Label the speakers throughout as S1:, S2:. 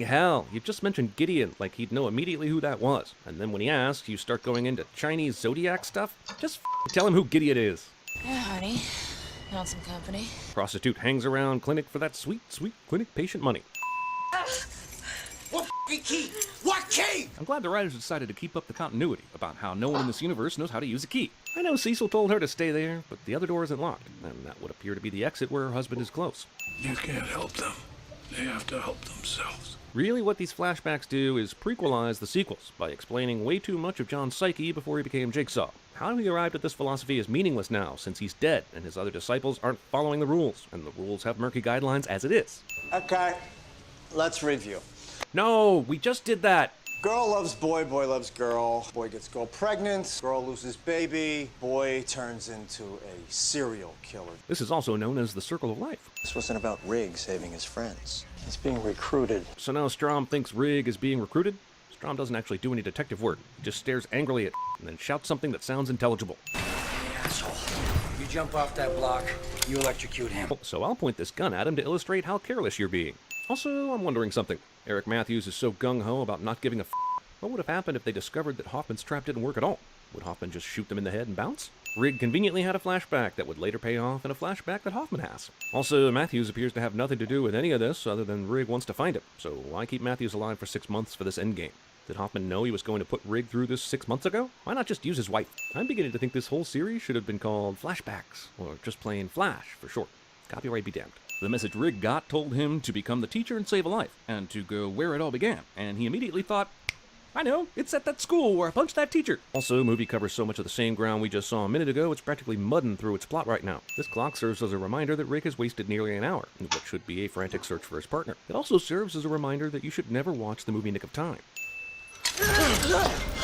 S1: hell, you just mentioned Gideon like he'd know immediately who that was. And then when he asks, you start going into Chinese zodiac stuff? Just tell him who Gideon is.
S2: Yeah, honey. Want some company?
S1: Prostitute hangs around clinic for that sweet, sweet clinic patient money.
S3: What key? What key?
S1: I'm glad the writers decided to keep up the continuity about how no one in this universe knows how to use a key. I know Cecil told her to stay there, but the other door isn't locked, and that would appear to be the exit where her husband is close.
S4: You can't help them. They have to help themselves.
S1: Really, what these flashbacks do is prequelize the sequels by explaining way too much of John's psyche before he became Jigsaw. How he arrived at this philosophy is meaningless now, since he's dead and his other disciples aren't following the rules, and the rules have murky guidelines as it is.
S5: Okay, let's review.
S1: No, we just did that.
S5: Girl loves boy, boy loves girl. Boy gets girl pregnant, girl loses baby, boy turns into a serial killer.
S1: This is also known as the circle of life.
S5: This wasn't about Rig saving his friends. He's being recruited.
S1: So now Strom thinks Rig is being recruited? Strom doesn't actually do any detective work. He just stares angrily at and then shouts something that sounds intelligible.
S3: Hey, asshole. You jump off that block, you electrocute him.
S1: So I'll point this gun at him to illustrate how careless you're being. Also, I'm wondering something. Eric Matthews is so gung-ho about not giving a f***. What would have happened if they discovered that Hoffman's trap didn't work at all? Would Hoffman just shoot them in the head and bounce? Rig conveniently had a flashback that would later pay off in a flashback that Hoffman has. Also, Matthews appears to have nothing to do with any of this other than Rig wants to find him. So why keep Matthews alive for 6 months for this endgame? Did Hoffman know he was going to put Rig through this 6 months ago? Why not just use his wife? I'm beginning to think this whole series should have been called Flashbacks, or just plain Flash for short. Copyright be damned. The message Rig got told him to become the teacher and save a life, and to go where it all began, and he immediately thought, I know, it's at that school where I punched that teacher. Also, movie covers so much of the same ground we just saw a minute ago, it's practically mudding through its plot right now. This clock serves as a reminder that Rig has wasted nearly an hour in what should be a frantic search for his partner. It also serves as a reminder that you should never watch the movie Nick of Time.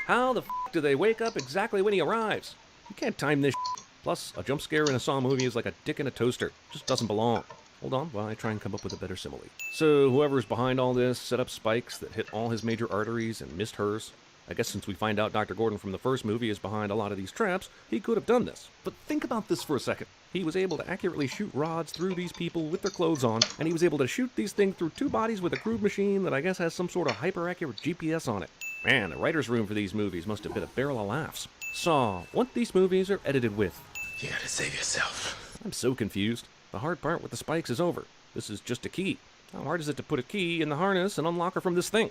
S1: How the f*** do they wake up exactly when he arrives? You can't time this shit. Plus, a jump scare in a Saw movie is like a dick in a toaster. Just doesn't belong. Hold on while I try and come up with a better simile. So, whoever's behind all this set up spikes that hit all his major arteries and missed hers. I guess since we find out Dr. Gordon from the first movie is behind a lot of these traps, he could have done this. But think about this for a second. He was able to accurately shoot rods through these people with their clothes on, and he was able to shoot these things through two bodies with a crude machine that I guess has some sort of hyper-accurate GPS on it. Man, the writer's room for these movies must have been a barrel of laughs. Saw, what these movies are edited with.
S3: You gotta save yourself.
S1: I'm so confused. The hard part with the spikes is over. This is just a key. How hard is it to put a key in the harness and unlock her from this thing?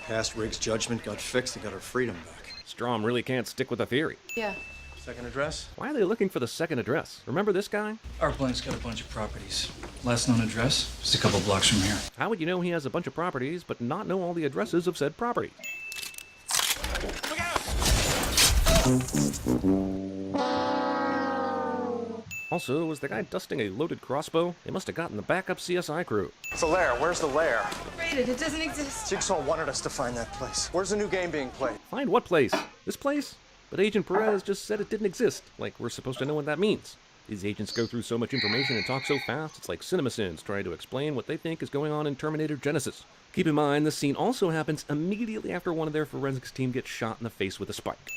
S5: Past Rig's judgment got fixed and got her freedom back.
S1: Strom really can't stick with a theory.
S2: Yeah.
S5: Second address?
S1: Why are they looking for the second address? Remember this guy?
S4: Our blank's got a bunch of properties. Last known address, just a couple blocks from here.
S1: How would you know he has a bunch of properties but not know all the addresses of said property?
S3: Look out!
S1: Also, was the guy dusting a loaded crossbow? They must have gotten the backup CSI crew.
S5: It's the lair. Where's the lair?
S2: Rated, it doesn't exist.
S5: Jigsaw wanted us to find that place. Where's the new game being played?
S1: Find what place? This place? But Agent Perez just said it didn't exist, like we're supposed to know what that means. These agents go through so much information and talk so fast, it's like CinemaSins trying to explain what they think is going on in Terminator Genesis. Keep in mind, this scene also happens immediately after one of their forensics team gets shot in the face with a spike.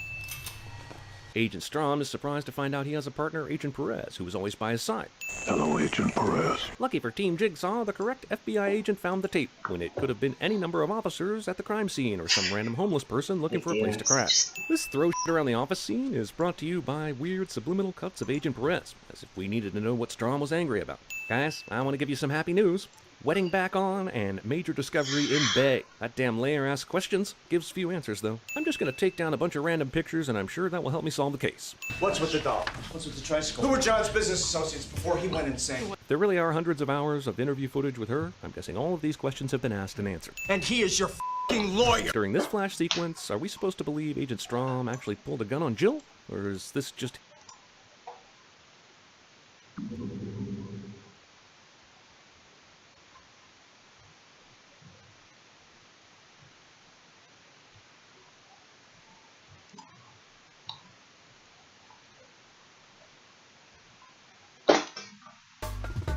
S1: Agent Strom is surprised to find out he has a partner, Agent Perez, who was always by his side.
S4: Hello, Agent Perez.
S1: Lucky for Team Jigsaw, the correct FBI agent found the tape, when it could have been any number of officers at the crime scene or some random homeless person looking for a place to crash. This throw shit around the office scene is brought to you by weird subliminal cuts of Agent Perez, as if we needed to know what Strom was angry about. Guys, I want to give you some happy news. Wedding back on, and major discovery in Bay. That damn layer asks questions, gives few answers though. I'm just gonna take down a bunch of random pictures and I'm sure that will help me solve the case.
S5: What's with the doll?
S6: What's with the tricycle?
S5: Who were John's business associates before he went insane?
S1: If there really are hundreds of hours of interview footage with her, I'm guessing all of these questions have been asked and answered.
S3: And he is your f***ing lawyer!
S1: During this flash sequence, are we supposed to believe Agent Strom actually pulled a gun on Jill? Or is this just...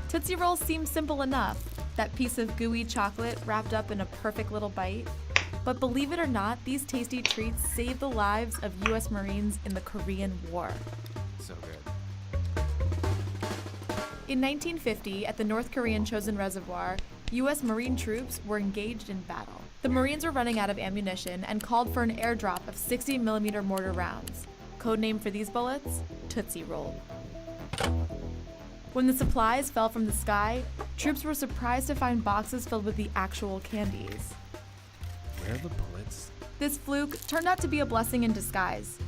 S7: Tootsie Rolls seem simple enough, that piece of gooey chocolate wrapped up in a perfect little bite. But believe it or not, these tasty treats saved the lives of US Marines in the Korean War.
S1: So good.
S7: In 1950, at the North Korean Chosin Reservoir, U.S. Marine troops were engaged in battle. The Marines were running out of ammunition and called for an airdrop of 60mm mortar rounds. Codename for these bullets? Tootsie Roll. When the supplies fell from the sky, troops were surprised to find boxes filled with the actual candies.
S6: Where are the bullets?
S7: This fluke turned out to be a blessing in disguise.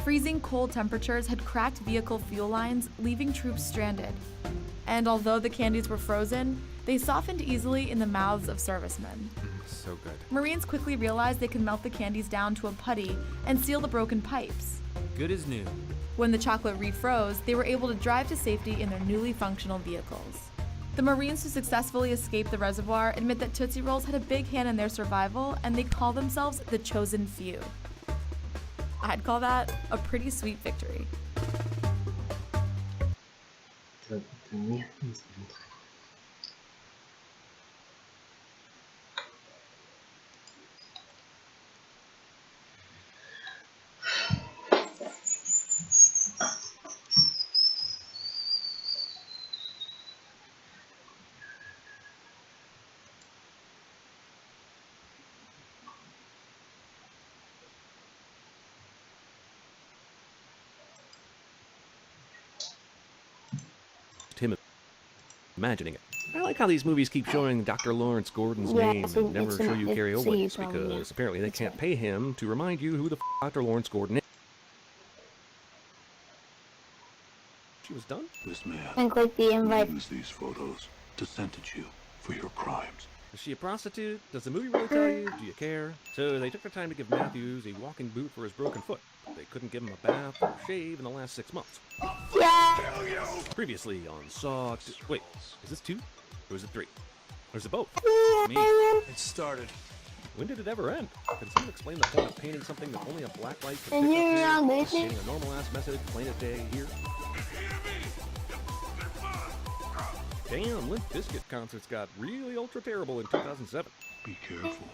S7: Freezing cold temperatures had cracked vehicle fuel lines, leaving troops stranded. And although the candies were frozen, they softened easily in the mouths of servicemen.
S6: So good.
S7: Marines quickly realized they could melt the candies down to a putty and seal the broken pipes.
S6: Good as new.
S7: When the chocolate refroze, they were able to drive to safety in their newly functional vehicles. The Marines who successfully escaped the reservoir admit that Tootsie Rolls had a big hand in their survival, and they call themselves the chosen few. I'd call that a pretty sweet victory.
S1: Him imagining it. I like how these movies keep showing Dr. Lawrence Gordon's name and never show you Carrie Owens, because apparently they can't pay him to remind you who the Dr. Lawrence Gordon is. She was done?
S8: This man
S9: And click the invite.
S8: use these photos to sentence you for your crimes.
S1: Is she a prostitute? Does the movie really tell you? Do you care? So they took the time to give Matthews a walking boot for his broken foot. They couldn't give him a bath or shave in the last 6 months.
S9: Yeah.
S1: Previously on Saw... Wait, is this 2? Or is it 3? Or is it both? Me.
S5: It started.
S1: When did it ever end? Can someone explain the point of painting something that only a black light can
S9: And
S1: pick
S9: you're not
S1: up here?
S9: listening?
S1: Getting a normal-ass message, plain as day, here. Damn, Limp Bizkit concerts got really ultra-terrible in 2007.
S8: Be careful.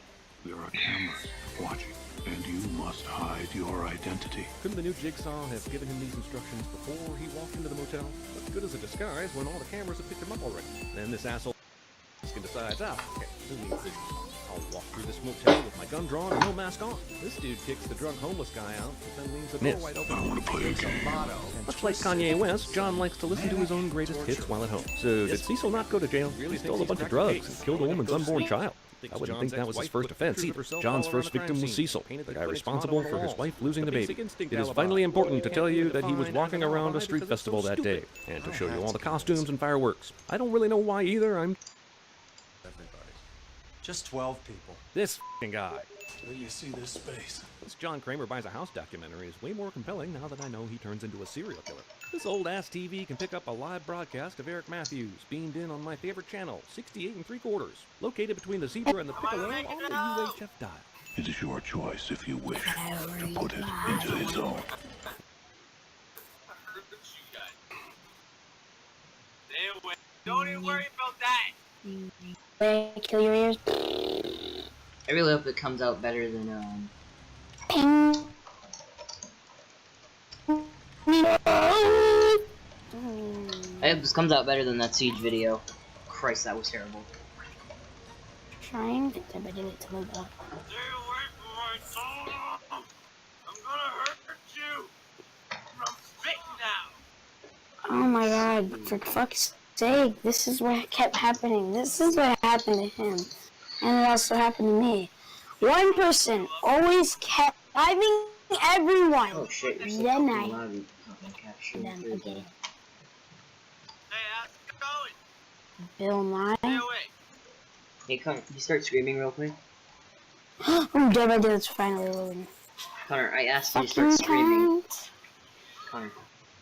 S8: There are cameras watching, and you must hide your identity.
S1: Couldn't the new Jigsaw have given him these instructions before he walked into the motel? What's good as a disguise when all the cameras have picked him up already? Then this asshole can decide, okay, this means this. I'll walk through this motel with my gun drawn and no mask on. This dude kicks the drunk homeless guy out, but then leaves the door wide open.
S8: I want to play a game.
S1: Much like Kanye West, John likes to listen to his own greatest hits while at home. So did Cecil not go to jail? He stole a bunch of drugs and killed a woman's unborn child. I wouldn't think that was his first offense either. John's first victim was Cecil, the guy responsible for his wife losing the baby. It is vitally important to tell you that he was walking around a street festival that day, and to show you all the costumes and fireworks. I don't really know why either,
S5: Everybody. Just 12 people.
S1: This f***ing guy.
S8: Do you see this space?
S1: This John Kramer Buys a House documentary is way more compelling now that I know he turns into a serial killer. This old-ass TV can pick up a live broadcast of Eric Matthews, beamed in on my favorite channel, 68 3/4, located between the Zebra and the Piccolo on the UHF dial.
S8: It is your choice if you wish to put it into his own.
S10: Don't even worry about that.
S9: Wait, kill your ears.
S11: I really hope it comes out better than
S9: Ping.
S11: I hope this comes out better than that Siege video. Christ, that was terrible.
S9: Trying to but did it to move up.
S10: Stay away from my soul. I'm gonna hurt you. I'm spitting now.
S9: Oh my god, for fuck's sake, this is what kept happening. This is what happened to him. And it also happened to me. One person always kept driving everyone.
S11: Oh shit, you're so
S9: Then
S11: fucking
S9: I
S11: loud. You fucking captured
S9: them
S11: it.
S9: again.
S10: Hey, how's it going?
S9: Bill Nye.
S10: Stay away.
S11: Hey, Connor, can you start screaming real quick?
S9: Oh, Dead by Daylight's finally loading.
S11: Connor, I asked you to
S9: Fucking
S11: start screaming.
S9: cunt.
S11: Connor,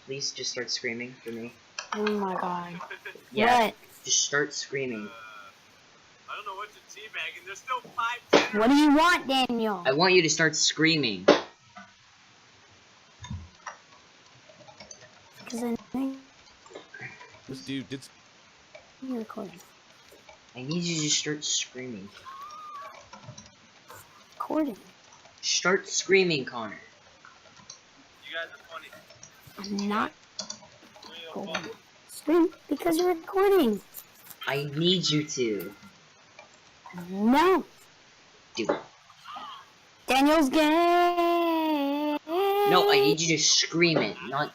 S11: please just start screaming for me.
S9: Oh my god.
S11: Yeah,
S9: What?
S11: just start screaming.
S10: I don't know what to teabagging. There's still 5
S9: What do you want, Daniel?
S11: I want you to start screaming.
S9: Because I think
S1: This dude did...
S9: you're recording.
S11: I need you to just start screaming.
S9: Recording.
S11: Start screaming, Connor.
S10: You guys are funny.
S9: I'm not recording. Scream because you're recording.
S11: I need you to.
S9: No.
S11: Do it.
S9: Daniel's gay.
S11: No, I need you to scream it, not.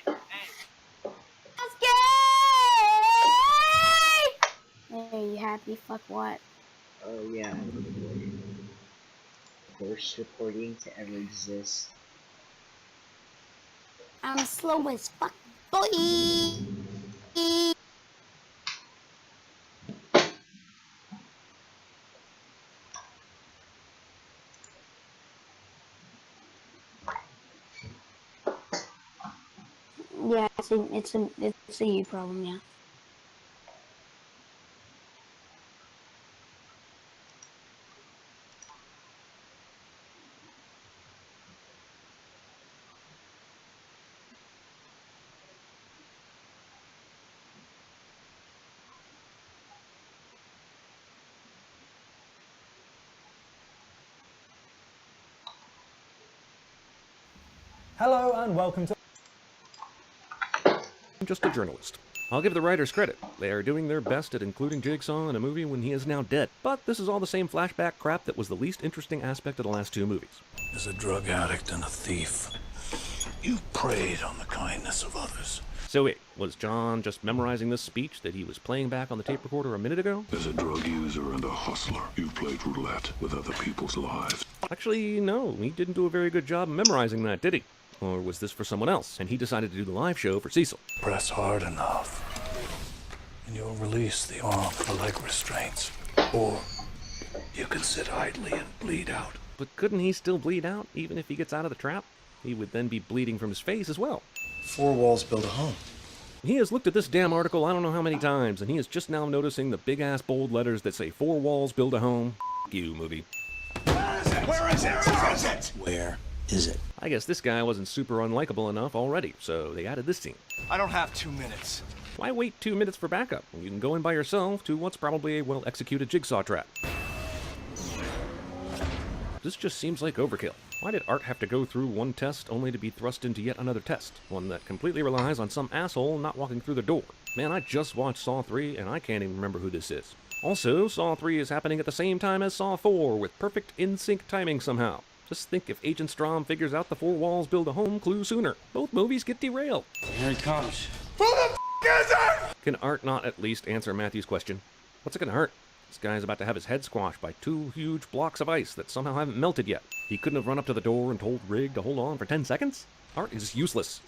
S9: Daniel's gay. Hey, you happy? Fuck what?
S11: Oh yeah. Worst recording to ever exist.
S9: I'm slow as fuck, boy. Yeah, it's a you problem, yeah.
S12: Hello and welcome to...
S1: I'm just a journalist. I'll give the writers credit. They are doing their best at including Jigsaw in a movie when he is now dead. But this is all the same flashback crap that was the least interesting aspect of the last two movies.
S8: As a drug addict and a thief, you preyed on the kindness of others.
S1: So wait, was John just memorizing this speech that he was playing back on the tape recorder a minute ago?
S8: As a drug user and a hustler, you played roulette with other people's lives.
S1: Actually, no, he didn't do a very good job memorizing that, did he? Or was this for someone else, and he decided to do the live show for Cecil?
S8: Press hard enough, and you'll release the arm or leg restraints. Or you can sit idly and bleed out.
S1: But couldn't he still bleed out, even if he gets out of the trap? He would then be bleeding from his face as well.
S5: 4 walls build a home.
S1: He has looked at this damn article I don't know how many times, and he is just now noticing the big-ass bold letters that say 4 walls build a home. F*** you, movie.
S5: Where is it? Where is it? Where is it?
S8: Where is it?
S1: I guess this guy wasn't super unlikable enough already, so they added this scene.
S5: I don't have 2 minutes.
S1: Why wait 2 minutes for backup? You can go in by yourself to what's probably a well-executed jigsaw trap. This just seems like overkill. Why did Art have to go through one test only to be thrust into yet another test? One that completely relies on some asshole not walking through the door. Man, I just watched Saw 3 and I can't even remember who this is. Also, Saw 3 is happening at the same time as Saw 4 with perfect in-sync timing somehow. Just think if Agent Strom figures out the 4 walls build a home clue sooner. Both movies get derailed.
S3: Here it comes.
S5: Who the f*** is it?
S1: Can Art not at least answer Matthew's question? What's it gonna hurt? This guy's about to have his head squashed by 2 huge blocks of ice that somehow haven't melted yet. He couldn't have run up to the door and told Rig to hold on for 10 seconds? Art is useless.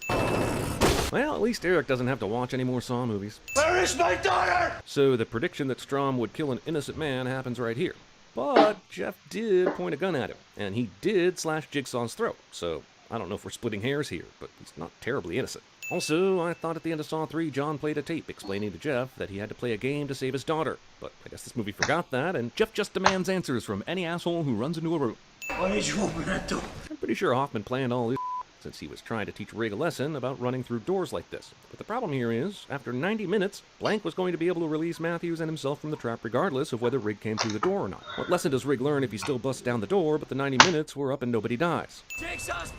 S1: Well, at least Eric doesn't have to watch any more Saw movies.
S5: Where is my daughter?
S1: So the prediction that Strom would kill an innocent man happens right here. But Jeff did point a gun at him, and he did slash Jigsaw's throat, so I don't know if we're splitting hairs here, but he's not terribly innocent. Also, I thought at the end of Saw 3, John played a tape explaining to Jeff that he had to play a game to save his daughter, but I guess this movie forgot that, and Jeff just demands answers from any asshole who runs into a room.
S3: Why did you open that door?
S1: I'm pretty sure Hoffman planned all this since he was trying to teach Rig a lesson about running through doors like this. But the problem here is, after 90 minutes, Blank was going to be able to release Matthews and himself from the trap regardless of whether Rig came through the door or not. What lesson does Rig learn if he still busts down the door, but the 90 minutes were up and nobody dies?
S3: Jigsaw's